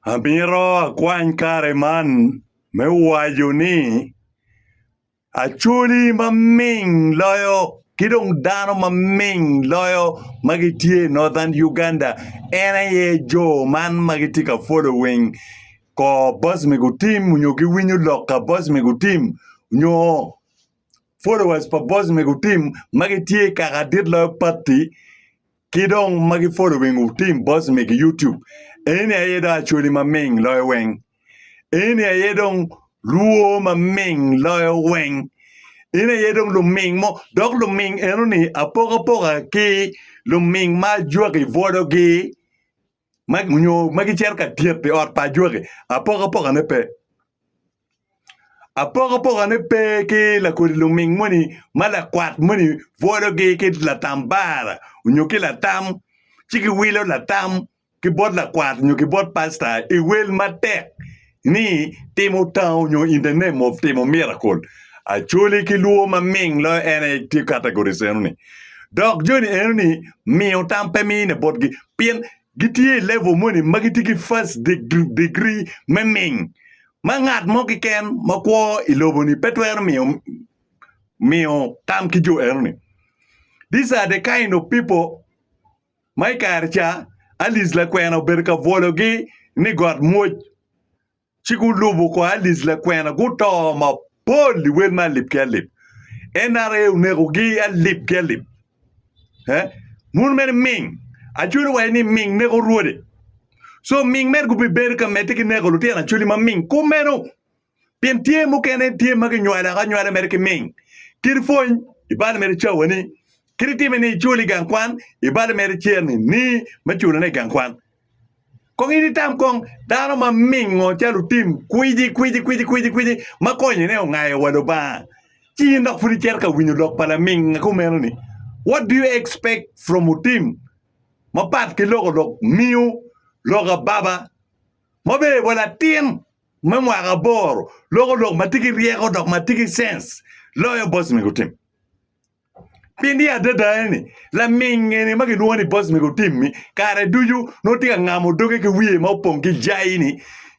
Amiro kwan kare man me wayo ni achuli maming loyo kidong dano maming loyo magitie Northern Uganda ye jo man magitika following ko Bosmic Otim nyo giwinyo loka Bosmic Otim nyo followers pa Bosmic Otim magitie kakadir loyo party kidong magi following Otim Bosmic YouTube yedo achuli maming loyo weng yedong luo maming loyo weng yedong luming mo dok luming ni apoka ki luming ma juagi vodo gi magi cerka tiet pe or pa juagi apoka ne pe ki la kuri luming moni mala kwat moni vodo gi ki la tambara ki la tam chiki wilo la tam ki bot la kwat ki bot pasta will matek ni timo town in the name of timo miracle achuli ki luo maming lo ene ti categories ni dok joni eni mio tampe mi ne bot gi pien gitie level money magiti ki first degree maming mangat mo ki ken makwo iloboni petwer mio tam ki jo eni. These are the kind of people my karcha alis la kwena berka vologi ni god mo chiku lubu ko alis la kwena guto ma poli wel ma lip kelip enare unego gi a lip kelip mun mer ming achuru wa ni ming nego ruode so ming mer gu ber ka metiki nego lutia na chuli ma ming kumero pien tie mu kene tie ma nywa mer ki ming kirfon ibal mer chawani kiriti meni chuli gankwan ibal mer cheni ni ma chuli ne gankwan kong ini tam kong dano ma mingo chalu tim kuiji makonye ne ngai wado ba chi ndok furi cherka winyo lok pala ming ko meno ni. What do you expect from a team mapat ki lok miu loga baba mobe wala tien memwa ga bor lok matiki rieko dok matiki sense loyo Bosmic Otim pindi adada ni la minge ni magi nuani Bosmic Otim mi kare duju no tiga ngamo doge ke wiye ma opong ki jai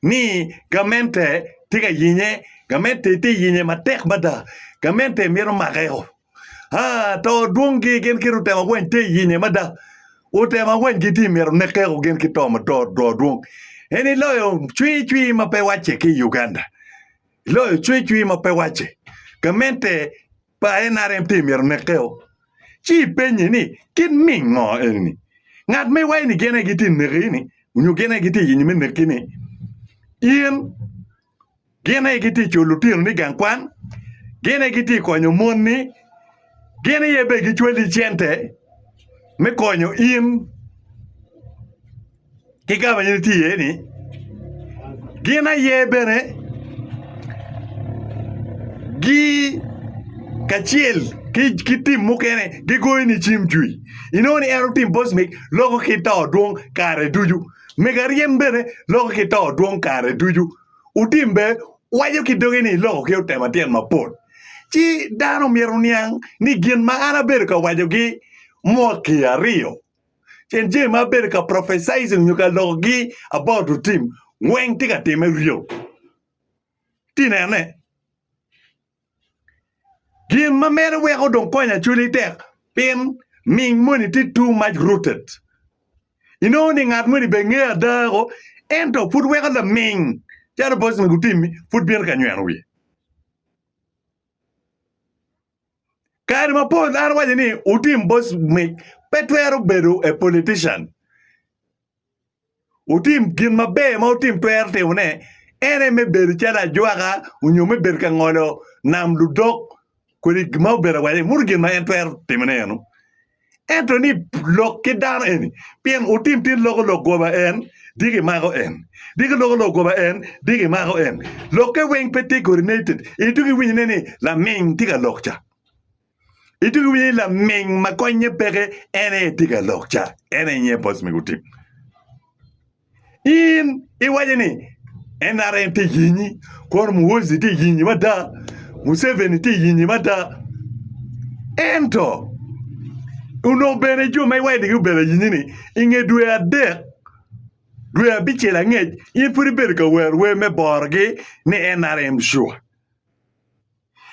ni gamente tiga yinye gamente ti yinye matek bada gamente miro mageo to dungi gen kiru tema gwen te yinye mada o tema gwen giti miro nekego gen kitoma do dung eni loyo chui ma pe wache ki Uganda loyo chui ma pe wache gamente pa NRM ti miro nekego chi penye ni kin mingo eni ngat me wai ni gene giti nerini unyu gene giti yinyi me nekini ien gene giti chulutir ni gankwan gene giti konyo moni gene yebe gi chweli chente me konyo ien kigaba ni ti eni gene yebe ne gi kachiel ki tim mukene gi goyi ni chim chui inoni ero tim Bosmic logo kita duong kare duju megariem bene logo kita duong kare duju utimbe wayo kidoge ni logo ki utema tien mapol chi dano miero niang ni gin ma ana ber ka wayo gi moki ario chen je ma ber ka prophesizing nyuka logo gi about the team weng tika time rio tinene gin ma mere weko don konya chuli tek pin ming money ti too much rooted inoni ngat money be nge dago ento put weko the ming jaro Bosmic Otim put bien ka nyen wi kari ma po dar waje ni Otim Bosmic petwero bedo a politician Otim gin ma be ma Otim twer te une ene me ber chala jwaga unyo me ber ka ngolo nam ludok kuri gma bera waje murgin ma entwer timene eno ento ni lok ki dan eni pien Otim tin logo goba en digi mago en digi logo goba en digi mago en loke weng peti coordinated itugi winne ni la ming tiga lokcha itugi winne la ming makonye pege ene tiga lokcha ene nye Bosmic Otim in iwaje ni NRM ti yinyi kor muwozi ti yinyi mada Museveni ti yinyi mada ento uno bene jo mai wai digi bere yinyi ni inge due adek dwe abichiel ang'ech in pudi bed ka wer we me borgi ni NRM sure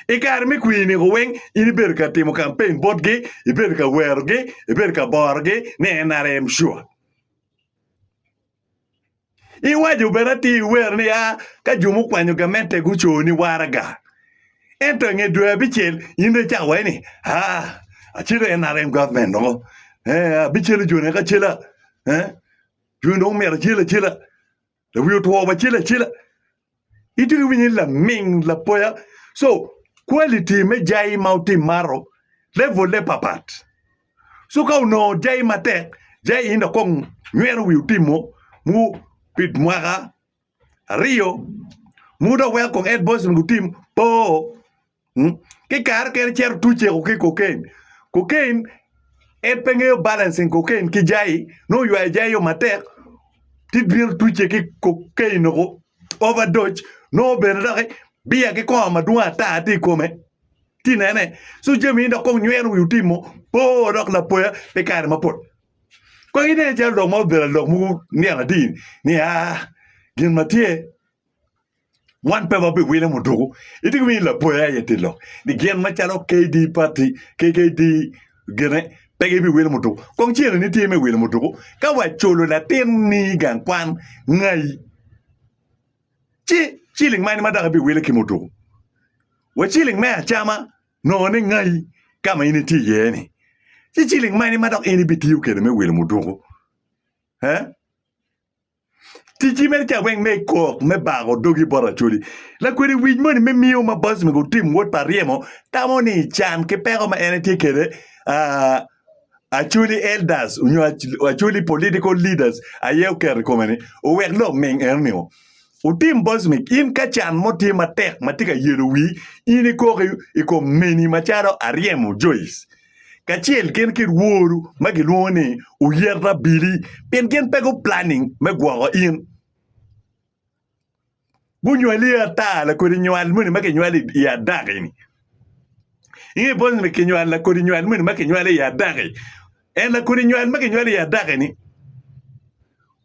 ikar mi kwini go weng in bed ka timo campaign bodgi ibed ka wergi ibed ka borgi ni NRM sure iwajo berati wer ni ka jumu kwanyo gamente guchoni waraga ento nge dwe abichiel inde chawe ni achilo NRM government no abichiel jone ka chila juno mer chila la wiyo to ba chila itu winyi la ming la poya so quality me jai mauti maro level le papat so ka no jai mate jai inda kong nwer wi timo mu pit mwaga rio muda wel kong ed Bosmic Otim po ke kar ker cher tuche ko ke cocaine ed penge balancing cocaine ki jai no yu jai yo mate ti bir tuche ki cocaine ko overdose no benda biya ke ko madua ta ti kome ti nene so jemi nda ko nyer wi timo po dok la poya pe kar mapot ko ine jal do mo bela do mu ni ala din ni gin matie one peba be wile mudugo iti mi la poya yetilo ni gen machalo KD party KKD gene pege bi wile mudugo ko chiere ni ti me wile mudugo ka wa cholo la tin ni gan kwan ngai chilling mani madaka bi wile kimudugo wa chilling me chama no ni ngai kama ini ti yeni chilling mani madaka ini bitiu kede me wile mudugo Tiji me cha weng me ko me bago dogi bora chuli la kweri wij moni me miyo ma Bosmic Otim wot Aryemo tamo ni chan ke pero ma ene kede actually elders actually political leaders ayew ker komene o wek lo meng ernio Otim Bosmic in ka chan moti matek matika yero wi ini ko iko meni macharo Aryemo Joyce kachiel ken kir woru magiluone uyerra bili pen ken pego planning megwago in bunywali ata la kodi nywal muni make nywali ya dagini inge Bosmic nywal la kodi nywal muni make nywali ya dagi en la kodi nywal make nywali ya dagini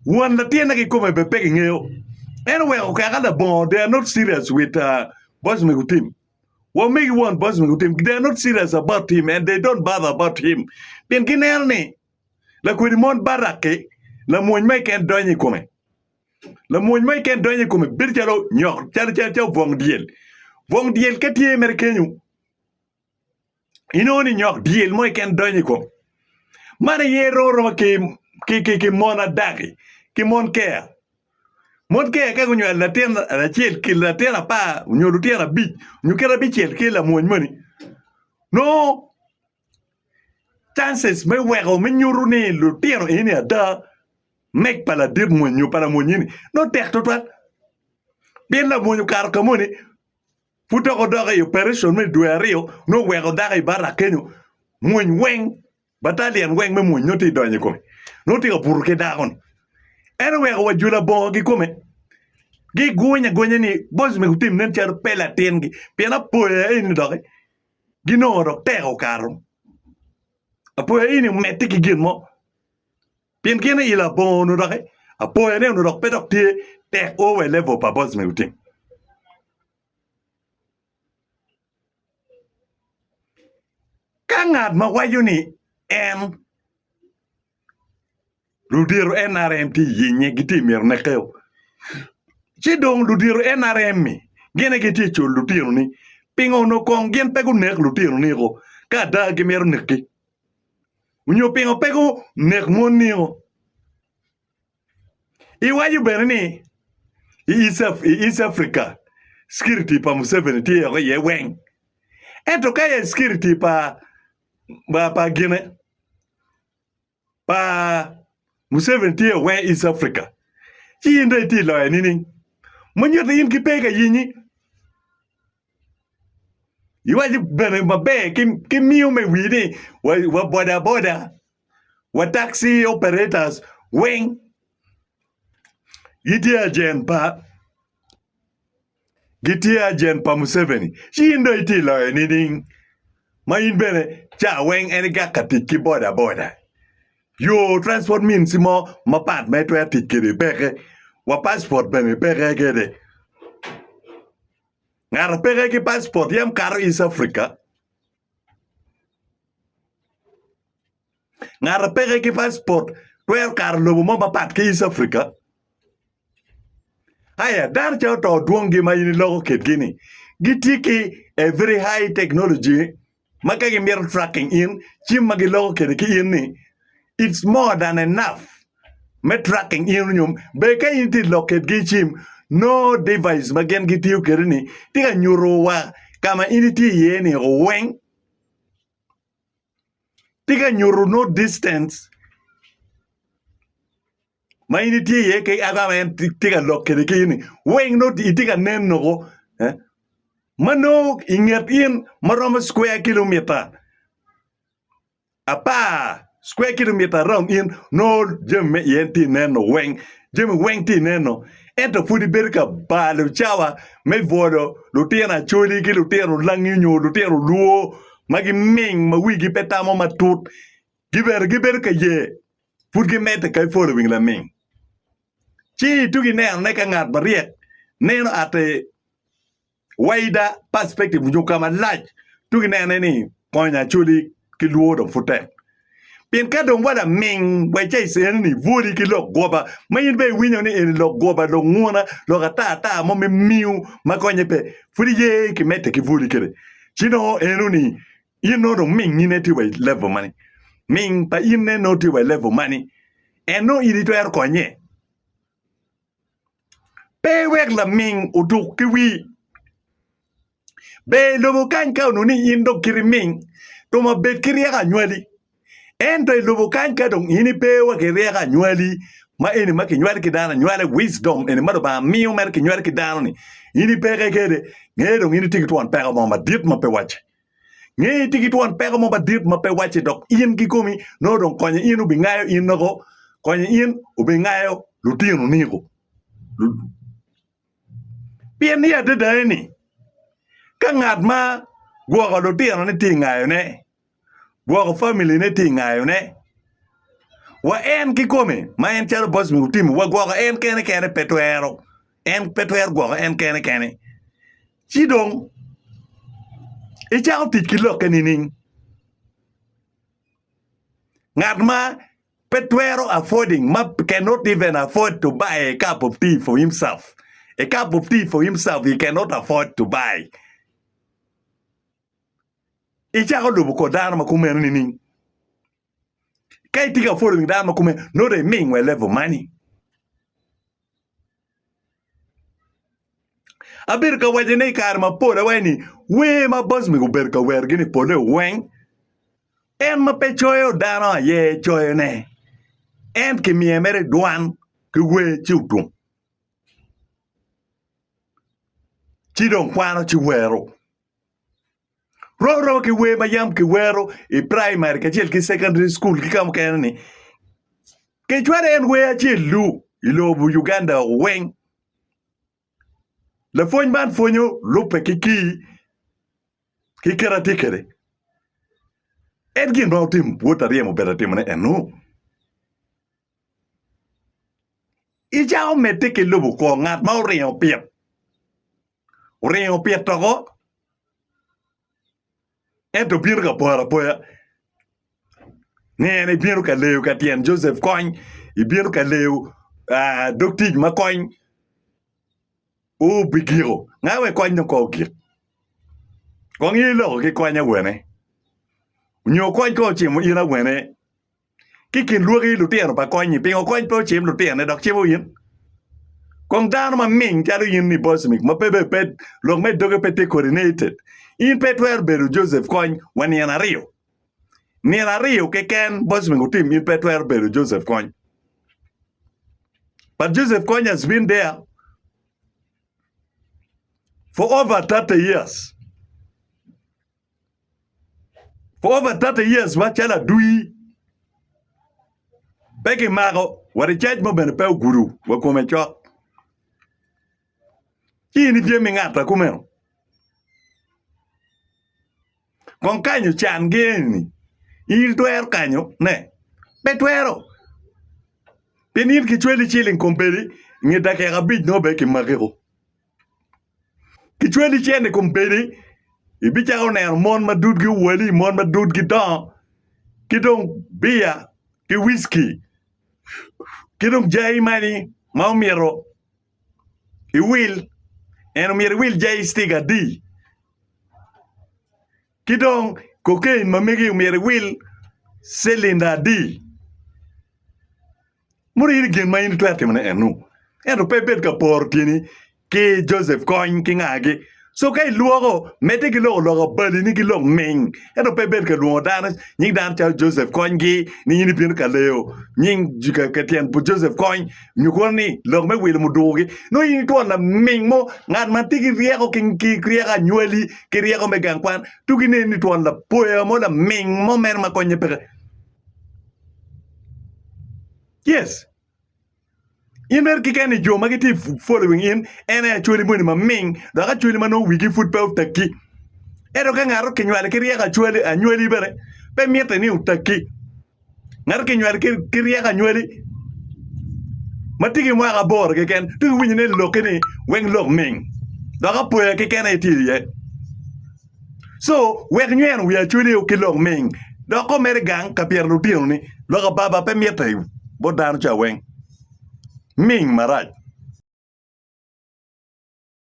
won la tiena ki kome be pegi ngeo anyway okay kala bon they are not serious with Bosmic Otim. What make you want Bosmic Otim? They are not serious about him and they don't bother about him. Pin kinelni la kodi mon barake la moñ may ken doñi kome la moñ may ken doñi kome bir jalo ñox cal vong diel katie americainu inoni ñox diel moy ken doñi ko mane yero ro ki mona dagi ki mon care ka gunyo la ten la chiel ki la ten pa nyoru ten bi nyukera bi chiel ki la moñ mani no chances me wego me nyuru ni lu ten ini ada mek pala dir moñu para moñini no tek to twat bien la moñu kar kamoni futo ko doga operation me duario no wego daga barra kenyo moñ weng battalion weng me moñ noti doñi ko noti ko burke dagon ene wego wajula bon gi kome gi gonya ni Bosmic Otim nen char pela tengi pena poya ini doga gi no ro teko karo apoya ini metti ki gimo Pien kene ila bon no doge apoya ne no dog pedok tie tek over level pa Bosmic Otim kangat ma wayo ni en ludiro NRM ti yinye giti mir ne keo chidong ludiro NRM mi gene giti chul ludiro ni pingo no kong gen pego nek ludiro ni go kada ge mer neki unyo pingo pego nek monio iwayu berni East Africa security pa Museveni ti ye weng eto kaya security pa gine pa Museveni ti weng East Africa chi inde ti lo nini monyo tin ki pega yinyi iwayu bene mabe ki miu me wini wa boda wa taxi operators weng Gitia jen pa Museveni. She indo iti lo nini. Ma in bene cha weng eni ga katiki boda. Yo transport means mo mapat metro tikiri peke. Wa passport bene peke gede. Ngar peke ki passport yam karo East Africa. Ngar peke ki passport where kar lobo mo mapat ki East Africa. Aya dar chao to duongi ma yini logo ket gini. Gitiki a very high technology. Makagi mir tracking in. Chim magi logo ket ki in ni. It's more than enough. Me tracking in nyum. Beka inti loket gi chim. No device magen gitiu kerini. Tiga nyuro wa. Kama initi yeni weng. Tiga nyuro no distance. Ma initi ye ke agama en tiga loket gi ini. Weng no tiga nen no go. Mano ingat in maroma square kilometer. Apa square kilometer round in no jem yenti neno weng. Jem weng ti neno. Ento fudi berka balu chawa me vodo lutera choli ki lutero langinyo lutero luo magi ming ma wigi petamo matut giber ka ye fudi mete kai foro wing la ming. Chi tugi ne ka ngat bariek neno ate wider perspective you come a large to any point actually kilo of foote. Pin ka don wada ming we chase any vuri kilo goba mayin be winyo ni lo goba lo nguna lo gata mo me miu makonye pe furi ye ki mete ki vuri kere chino enuni you know the ming ni neti we level money ming pa in ne no ti we level money and no iri to er konye pe wek la ming udu kiwi be lobo kan ka no ni indo kiriming to ma bet kiriya nywali ento lobo kan ka dong ini pe wa kiriya nywali ma eni ma ki nywali kidana nywali wisdom eni ma ba miu mer ki nywali kidana ni ini pe ka kede ngedo ini tikit wan pe mo ma dit ma pe wache nge tikit wan pe mo ma dit ma pe wache dok in ki komi no dong konye inu bi ngayo in no konye in ubi ngayo lutino niko pien ya de dani ka ngat ma gwo lo tino ni tingayo ne gwo family ne tingayo ne wa en ki kome ma en charo Bosmic Otim wa gwo en kene petuero en petuer gwo en kene chidong e chao tikilo keninin ngat ma petuero affording ma cannot even afford to buy a cup of tea for himself. A cup of tea for himself he cannot afford to buy. Ichako lubu ko dana makume nini. Kai tika following dana makume no they mean we level money. Abirka wajene karma pole weni we ma Bosmic uberka wergini pole weng. En ma pe choyo dana ye choyo ne. En ki mi emere duan ki we chiutum. Chidong kwano chiwero. Ro ki we mayam ki wero e primary ka chel ki secondary school ki kam kenani. Ke chware en we achil lu ilobu Uganda weng. Le fony ban fonyo lupe ki karate kere. Edgin no tim what Aryemo better tim ne eno. Ijao mete ke lubu ko ngat ma Aryemo piet. Aryemo piet toko. Eto biru ka poya. Ne biru ka leu ka tien Joseph Coin. I biru ka leu Dr. Macoin. O bigiro. Ngawe Coin no ko gir. Kong ilo ki Coin ya wene. Nyo Coin ko chimo ina wene. Kikin luogi lutien pa Coin pingo Coin po chim lutien dok chimo yin. Kong dano ma ming charu yin ni Bosmic ma pebe pet long me doge pete coordinated. In petwer beru Joseph Coin wani yana Rio. Ni yana Rio ke ken Bosmic Otim in petwer beru Joseph Coin. But Joseph Coin has been there for over 30 years. For over 30 years, wachala dui. Peki mago, wari church mo bene pe guru, wakome chok. Hii ni pia mingata kumeno. Kong kanyo chan geni. Il to er kanyo, ne. Petwero. Penin ki chweli chilling kompeli ngi dake rabid no be ki makero. Ki chweli chene kompeli ibicha oner mon madud gi wali mon madud gi don ki dong bia ki whisky ki dong jay mani ma miro I will en mir will jay stiga di ki dong cocaine ma megi mir will selinda di muri gen ma in twerte mana enu eno pe bet ka por tini ki Joseph Coin ki ngage so kay luogo mete ki lo bali ni ki lo ming eno pe bet ka luo dan ning dan cha Joseph Coin gi ni ni pin ka leo ning jika ka tien pu Joseph Coin ni ko ni lo me wil mu dogi no yin to na ming mo ngat man tigi riego ki riega nyoli ki riego me gan kwan tu gi ni to la poe mo la ming mo mer ma ko nyepe. Yes. Inwer kikeni jo magiti following in ene actually money ma ming da actually mano wigi foot pe utaki ero ka ngaro kinywale kiriya actually anywali bere pe miete ni utaki ngaro kinywale kiriya anywali matigi mwa ga bor ke ken tu winyi ne lokeni wen lok ming da ka poe ke ken etiye so wen nyen we actually o kilok ming da ko mere gang ka pier lutino ni lo ka baba pe miete bo dan cha wen Ming Marat.